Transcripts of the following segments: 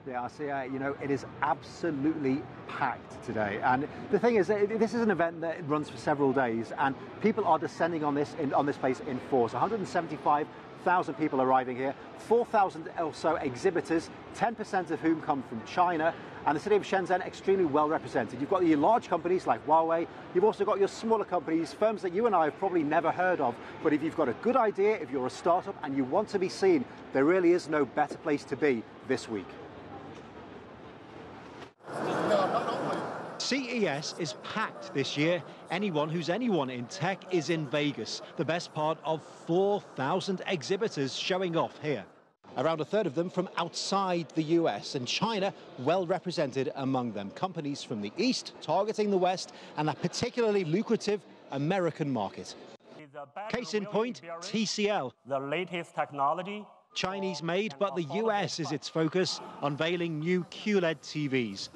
Yeah, I see. You know, it is absolutely packed today. And the thing is, this is an event that runs for several days, and people are descending on this place in force. 175,000 people arriving here, 4,000 or so exhibitors, 10% of whom come from China, and the city of Shenzhen extremely well represented. You've got your large companies like Huawei, you've also got your smaller companies, firms that you and I have probably never heard of, but if you've got a good idea, if you're a startup and you want to be seen, there really is no better place to be this week. CES is packed this year. Anyone who's anyone in tech is in Vegas. The best part of 4,000 exhibitors showing off here. Around a third of them from outside the US, and China well represented among them. Companies from the East targeting the West and a particularly lucrative American market. Case in point, TCL. The latest technology. Chinese made, but the US is its focus, unveiling new QLED TVs.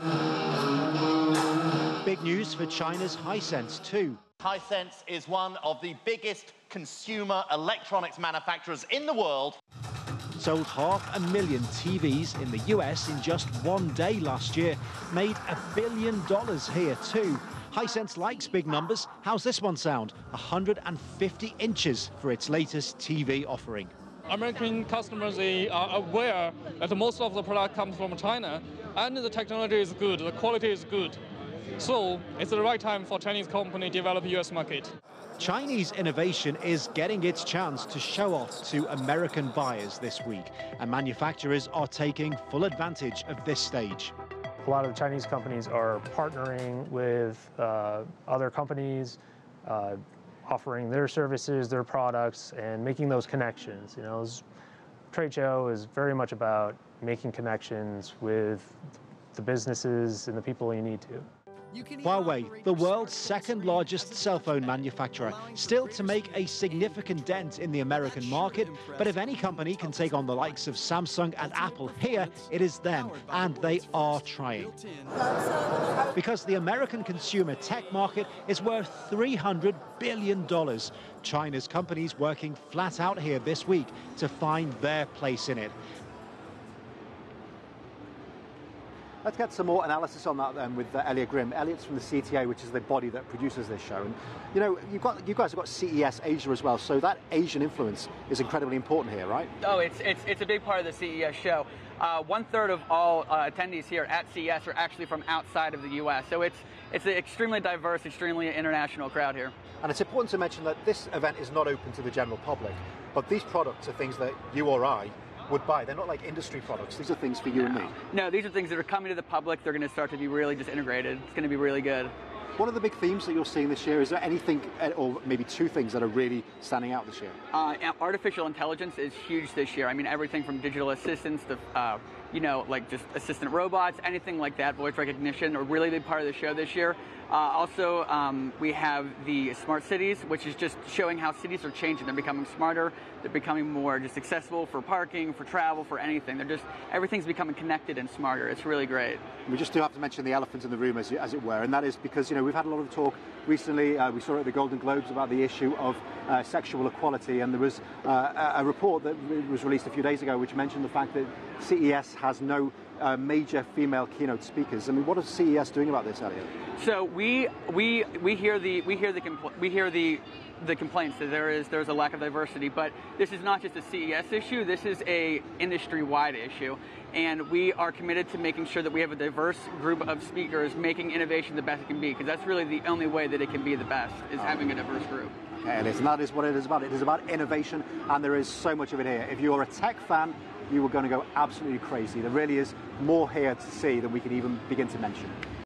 Big news for China's Hisense too. Hisense is one of the biggest consumer electronics manufacturers in the world. Sold 500,000 TVs in the US in just one day last year. Made $1 billion here too. Hisense likes big numbers. How's this one sound? 150 inches for its latest TV offering. American customers, they are aware that most of the product comes from China, and the technology is good, the quality is good. So it's the right time for Chinese company to develop US market. Chinese innovation is getting its chance to show off to American buyers this week, and manufacturers are taking full advantage of this stage. A lot of the Chinese companies are partnering with other companies, offering their services, their products, and making those connections. You know, trade show is very much about making connections with the businesses and the people you need to. Huawei, the world's second largest cell phone manufacturer, still to make a significant dent in the American market, but if any company can take on the likes of Samsung and Apple here, it is them, and they are trying. Because the American consumer tech market is worth $300 billion. China's companies working flat out here this week to find their place in it. Let's get some more analysis on that then with Elliot Grim. Elliot's from the CTA, which is the body that produces this show. And you know, you guys have got CES Asia as well, so that Asian influence is incredibly important here, right? Oh, it's a big part of the CES show. 1/3 of all attendees here at CES are actually from outside of the US, so it's an extremely diverse, extremely international crowd here. And it's important to mention that this event is not open to the general public, but these products are things that you or I would buy. They're not like industry products. These are things for you and me. No, these are things that are coming to the public. They're going to start to be really just integrated. It's going to be really good. One of the big themes that you're seeing this year, is there anything, or maybe two things that are really standing out this year? Artificial intelligence is huge this year. I mean, everything from digital assistants to, you know, like just assistant robots, anything like that, voice recognition, are really big part of the show this year. Also, we have the smart cities, which is just showing how cities are changing. They're becoming smarter. They're becoming more just accessible for parking, for travel, for anything. Everything's becoming connected and smarter. It's really great. We just do have to mention the elephant in the room, as it were, and that is because, you know, we've had a lot of talk recently. We saw it at the Golden Globes about the issue of sexual equality, and there was a report that was released a few days ago which mentioned the fact that CES has no major female keynote speakers. I mean, what is CES doing about this, Elliot? So we hear the complaints that there's a lack of diversity, but this is not just a CES issue. This is a industry-wide issue, and we are committed to making sure that we have a diverse group of speakers making innovation the best it can be, because that's really the only way that it can be the best, is having a diverse group. Okay, and that is what it is about. It is about innovation, and there is so much of it here. If you're a tech fan, you are going to go absolutely crazy. There really is more here to see than we can even begin to mention.